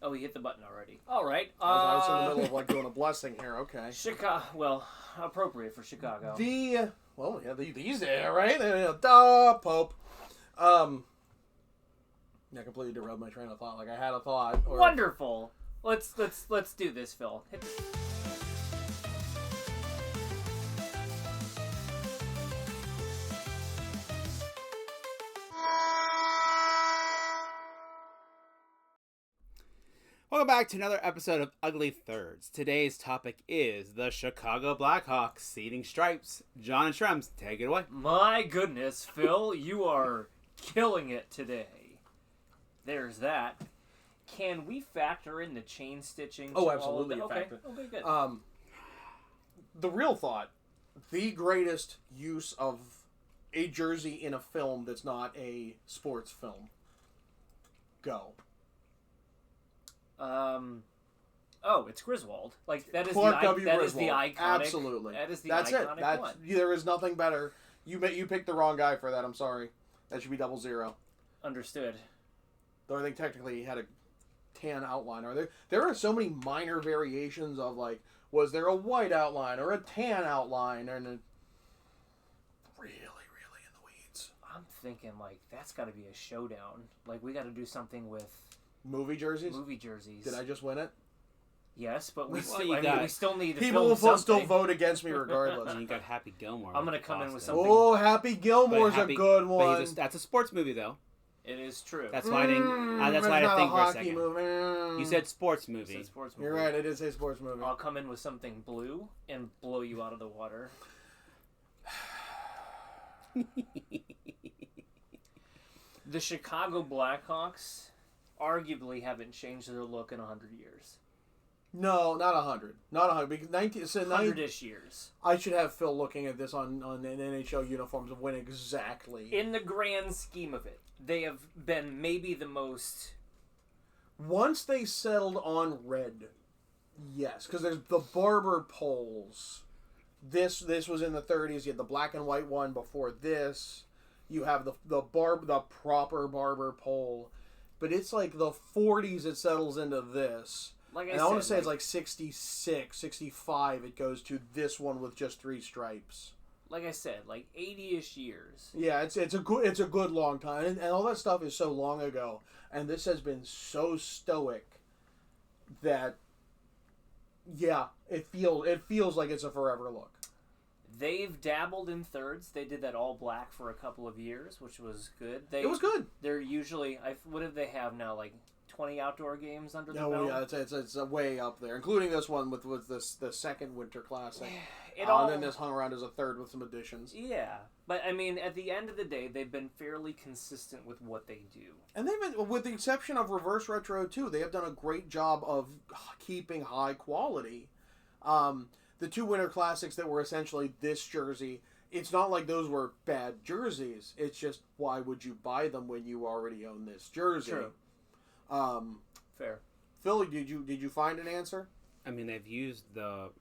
Oh, he hit the button already. All right. I was in the middle of like doing a blessing here. Okay. Chicago. Well, appropriate for Chicago. These days, right? Pope. I completely derailed my train of thought. Like I had a thought. Wonderful. Let's do this, Phil. Welcome back to another episode of Ugly Thirds. Today's topic is the Chicago Blackhawks seeding stripes. John and Shrems, take it away. My goodness, Phil, you are killing it today. There's that. Can we factor in the chain stitching? Oh, absolutely. Okay, good. The real thought, the greatest use of a jersey in a film that's not a sports film. Go. It's Griswold. Like that is Clark the Griswold. Is the iconic. Absolutely. That is the That's iconic it. one. There is nothing better. You picked the wrong guy for that. I'm sorry. That should be 00. Understood. Though I think technically he had a tan outline. There are so many minor variations of like, was there a white outline or a tan outline, and really in the weeds. I'm thinking like that's got to be a showdown. Like we got to do something with movie jerseys. Did I just win it? Yes, but we Well, still need to people film will still something. vote against me regardless. And you got Happy Gilmore. I'm gonna come in with something. Oh, Happy Gilmore's a good one. That's a sports movie, though. It is true. That's why I didn't. That's why I didn't think for a second. Movie. You said sports movie. You're right. It is a sports movie. I'll come in with something blue and blow you out of the water. The Chicago Blackhawks arguably haven't changed their look in 100 years. No, not 100. Not 100. Because 100-ish years. I should have Phil looking at this on NHL uniforms of when exactly. In the grand scheme of it, they have been maybe the most... Once they settled on red, yes. Because there's the barber poles. This was in the 30s. You had the black and white one before this. You have the proper barber pole. But it's like the 40s it settles into this. Like I want to say it's like 66, 65 it goes to this one with just 3 stripes. Like I said, like 80-ish years. Yeah, it's a good long time. And all that stuff is so long ago. And this has been so stoic that yeah, it feels like it's a forever look. They've dabbled in thirds. They did that all black for a couple of years, which was good. It was good. They're usually what do they have now? Like 20 outdoor games under the belt? Oh yeah, it's way up there, including this one with the second Winter Classic. And then this hung around as a third with some additions. Yeah, but I mean, at the end of the day, they've been fairly consistent with what they do. And they've been, with the exception of Reverse Retro 2, they have done a great job of keeping high quality. The 2 Winter Classics that were essentially this jersey, it's not like those were bad jerseys. It's just, why would you buy them when you already own this jersey? True. Fair. Philly, did you find an answer? I mean, they've used the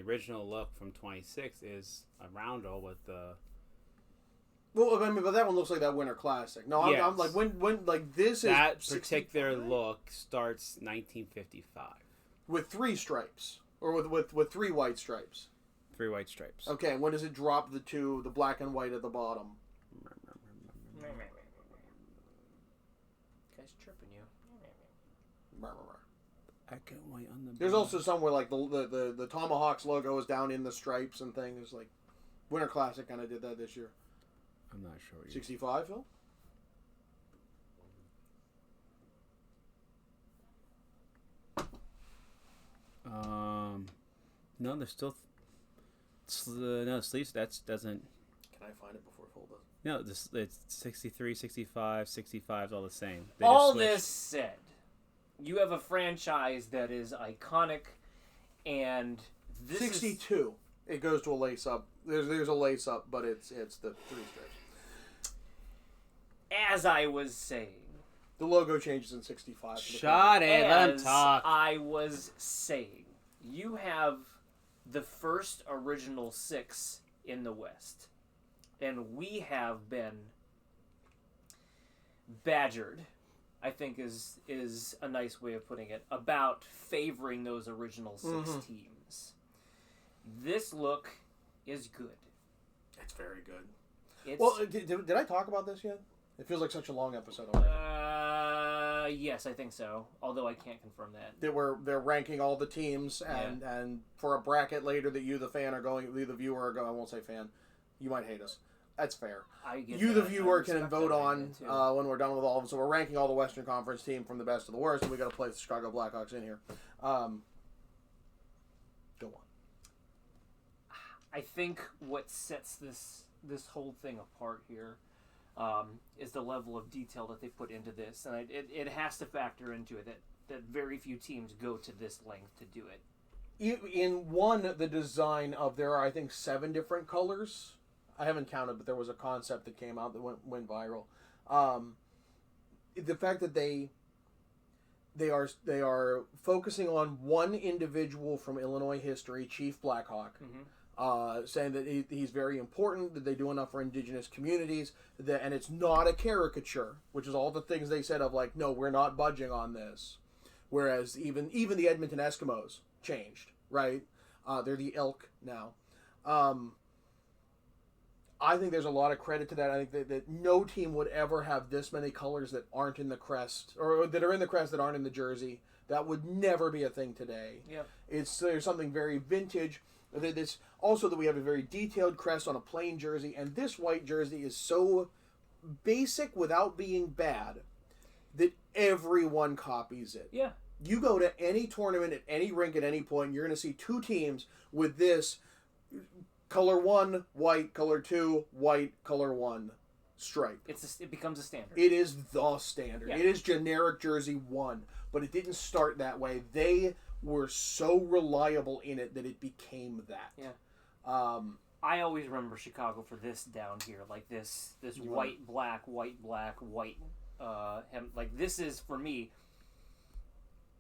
original look from 26 is a roundel with the... Well, I mean, but that one looks like that Winter Classic. No, yes. I'm like, when like this that is... That particular look starts 1955. With 3 stripes. Or with 3 white stripes. 3 white stripes. Okay, when does it drop the black and white at the bottom? Guy's tripping you. Black and white on the... There's also somewhere like the Tomahawks logo is down in the stripes and things. Like Winter Classic kind of did that this year. I'm not sure. 65, Phil? No, there's still... no, sleeves, that doesn't... Can I find it before Phil does? No, it's 63, 65, 65 is all the same. All this said, you have a franchise that is iconic, and this 62. It goes to a lace up. There's a lace up, but it's the 3 stripes. As I was saying, the logo changes in 65. Shut it, let him talk. I was saying, you have the first original 6 in the West, and we have been badgered I think is a nice way of putting it, about favoring those original 6 teams. This look is good. It's very good. Well, did I talk about this yet? It feels like such a long episode already. Yes, I think so. Although I can't confirm that. They're ranking all the teams, and for a bracket later that you, the fan, are going, you, the viewer, are going. I won't say fan. You might hate us. That's fair. You, the viewer, can vote on when we're done with all of them. So we're ranking all the Western Conference team from the best to the worst, and we got to play the Chicago Blackhawks in here. Go on. I think what sets this whole thing apart here is the level of detail that they put into this, and it has to factor into it that very few teams go to this length to do it. In the design of, there are, I think, 7 different colors. I haven't counted, but there was a concept that came out that went viral. The fact that they are focusing on one individual from Illinois history, Chief Blackhawk, saying that he's very important, that they do enough for indigenous communities, and it's not a caricature, which is all the things they said of like, no, we're not budging on this. Whereas even the Edmonton Eskimos changed, right? They're the Elk now. I think there's a lot of credit to that. I think that no team would ever have this many colors that aren't in the crest, or that are in the crest that aren't in the jersey. That would never be a thing today. Yeah. There's something very vintage. This also that we have a very detailed crest on a plain jersey, and this white jersey is so basic without being bad that everyone copies it. Yeah. You go to any tournament at any rink at any point, you're going to see 2 teams with this color 1 white, color 2 white, color 1 stripe. It becomes a standard. It is the standard. Yeah. It is generic jersey 1, but it didn't start that way. They were so reliable in it that it became that. Yeah. I always remember Chicago for this down here, like this white, black, white, hem. Like, this is, for me,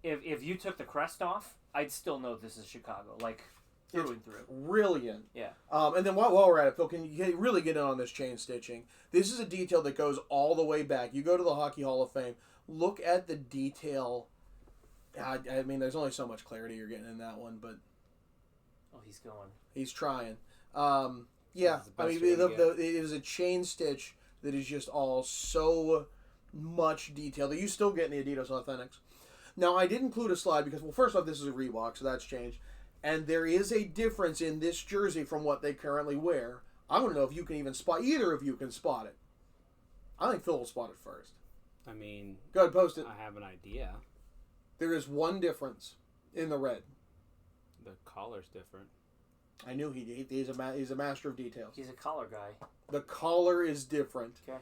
if you took the crest off, I'd still know this is Chicago, like, through and through. Brilliant. Yeah. And then while we're at it, Phil, can you really get in on this chain stitching? This is a detail that goes all the way back. You go to the Hockey Hall of Fame, look at the detail. I mean, there's only so much clarity you're getting in that one, but... Oh, he's going. He's trying. Yeah, I mean, it is a chain stitch that is just all so much detail that you still get in the Adidas Authentics. Now, I did include a slide because, well, first off, this is a Reebok, so that's changed. And there is a difference in this jersey from what they currently wear. I want to know if you can even spot, either of you can spot it. I think Phil will spot it first. I mean... Go ahead, post it. I have an idea. There is one difference in the red. The collar's different. I knew he's a master of details. He's a collar guy. The collar is different. Okay.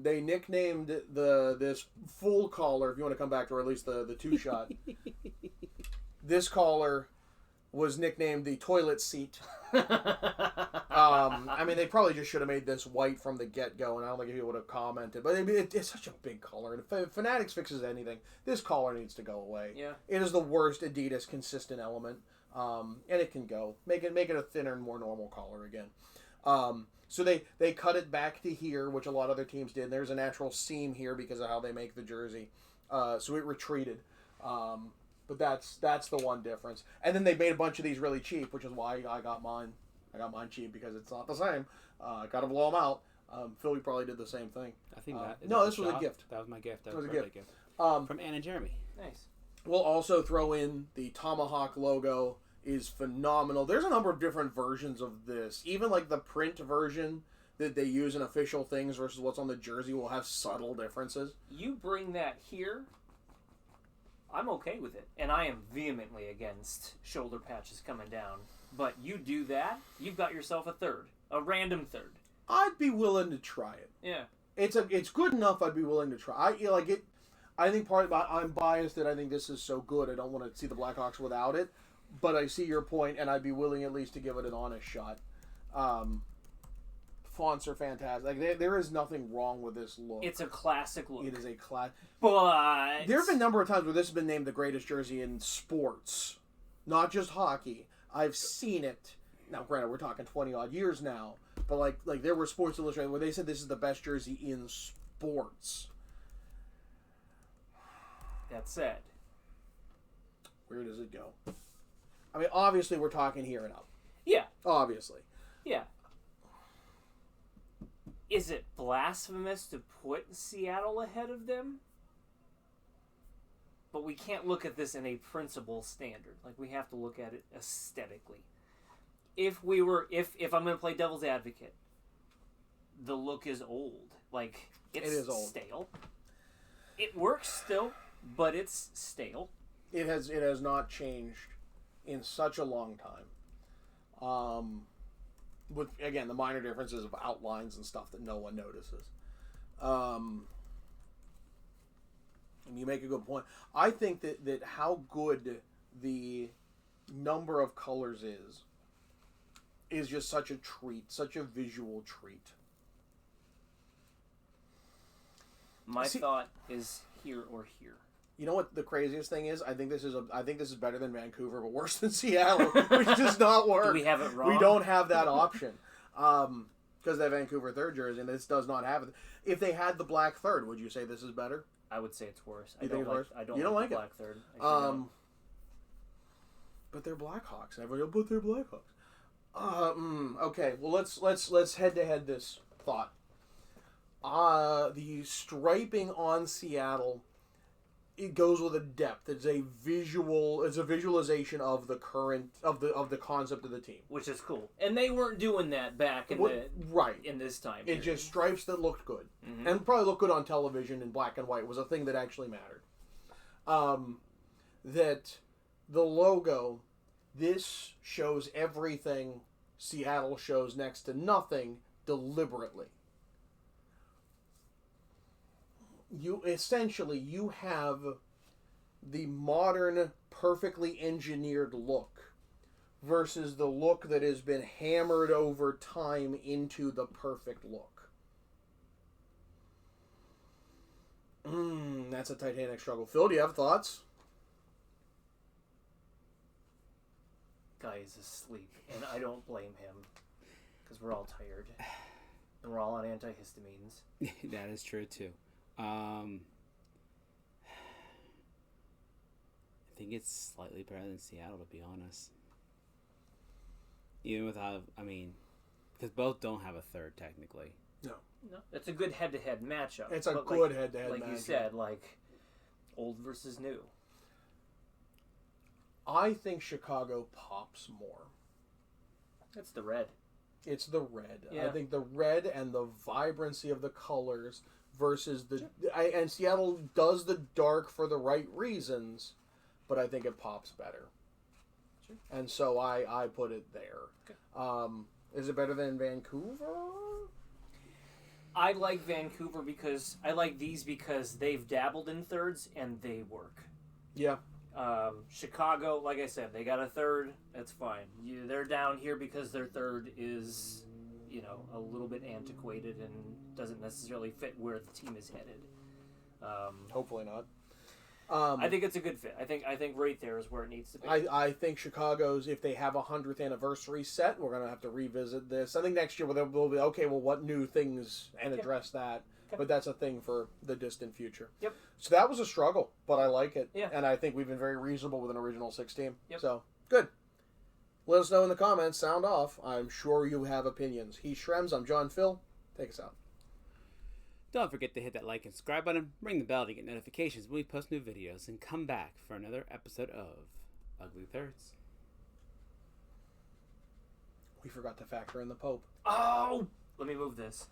They nicknamed this full collar, if you want to come back to, or at least the 2-shot. This collar was nicknamed the toilet seat. I mean, they probably just should have made this white from the get-go, and I don't think people would have commented. But I mean, it's such a big collar, and if Fanatics fixes anything, this collar needs to go away. Yeah. It is the worst Adidas consistent element, and it can go. Make it a thinner and more normal collar again. So they cut it back to here, which a lot of other teams did. And there's a natural seam here because of how they make the jersey. So it retreated. But that's the one difference. And then they made a bunch of these really cheap, which is why I got mine. I got mine cheap because it's not the same. Got to blow them out. Philly probably did the same thing. I think this was a gift. That was my gift. That was was a a gift. gift. From Ann and Jeremy. Nice. We'll also throw in the Tomahawk logo. Is phenomenal. There's a number of different versions of this. Even like the print version that they use in official things versus what's on the jersey will have subtle differences. You bring that here, I'm okay with it. And I am vehemently against shoulder patches coming down. But you do that, you've got yourself a third. A random third. I'd be willing to try it. Yeah. It's good enough I'd be willing to try. I think part about I'm biased that I think this is so good I don't want to see the Blackhawks without it. But I see your point, and I'd be willing at least to give it an honest shot. Fonts are fantastic. Like, there is nothing wrong with this look. It's a classic look. It is a classic. But There have been a number of times where this has been named the greatest jersey in sports, not just hockey. I've seen it. Now, granted, we're talking 20-odd years now, but like there were Sports Illustrated where they said this is the best jersey in sports. That said, where does it go? I mean, obviously, we're talking here and up. yeah, Obviously. yeah. Is it blasphemous to put Seattle ahead of them? But we can't look at this in a principle standard. Like, we have to look at it aesthetically. If I'm going to play devil's advocate, the look is old. Like, it is old. Stale. It works still, but it's stale. It has not changed in such a long time. With, again, the minor differences of outlines and stuff that no one notices. And you make a good point. I think that how good the number of colors is just such a treat, such a visual treat. My thought is here or here. You know what the craziest thing is? I think this is better than Vancouver, but worse than Seattle, which does not work. Do we have it wrong? We don't have that option. Because that Vancouver third jersey, and this does not have it. If they had the black third, would you say this is better? I would say it's worse. You think it's worse? I don't like the black third. But they're Blackhawks. Everybody, but they're Blackhawks. Okay. Well, let's head to head this thought. The striping on Seattle, it goes with a depth. It's a visualization of the current of the concept of the team, which is cool. And they weren't doing that back in in this time. It just stripes that looked good, and probably looked good on television in black and white was a thing that actually mattered. That the logo, this shows everything Seattle shows next to nothing deliberately. You have the modern, perfectly engineered look versus the look that has been hammered over time into the perfect look. That's a titanic struggle. Phil, do you have thoughts? Guy is asleep, and I don't blame him because we're all tired and we're all on antihistamines. That is true too. I think it's slightly better than Seattle, to be honest. Even without, because both don't have a third technically. No, it's a good head-to-head matchup. It's a good head-to-head matchup. Like you said, like old versus new. I think Chicago pops more. It's the red. It's the red. Yeah. I think the red and the vibrancy of the colors versus and Seattle does the dark for the right reasons, but I think it pops better. Sure. And so I put it there. Okay. Is it better than Vancouver? I like Vancouver because I like these because they've dabbled in thirds and they work. Yeah. Chicago, like I said, they got a third. That's fine. They're down here because their third is, a little bit antiquated and doesn't necessarily fit where the team is headed. Hopefully not. I think it's a good fit. I think right there is where it needs to be. I think Chicago's, if they have a 100th anniversary set, we're going to have to revisit this. I think next year we'll be, okay, well, what new things, and address that. Okay. But that's a thing for the distant future. Yep. So that was a struggle, but I like it. Yeah. And I think we've been very reasonable with an original 6 team. Yep. So, good. Let us know in the comments. Sound off. I'm sure you have opinions. He's Shrems. I'm John Phil. Take us out. Don't forget to hit that like and subscribe button, ring the bell to get notifications when we post new videos, and come back for another episode of Ugly Thirds. We forgot to factor in the Pope. Oh! Let me move this.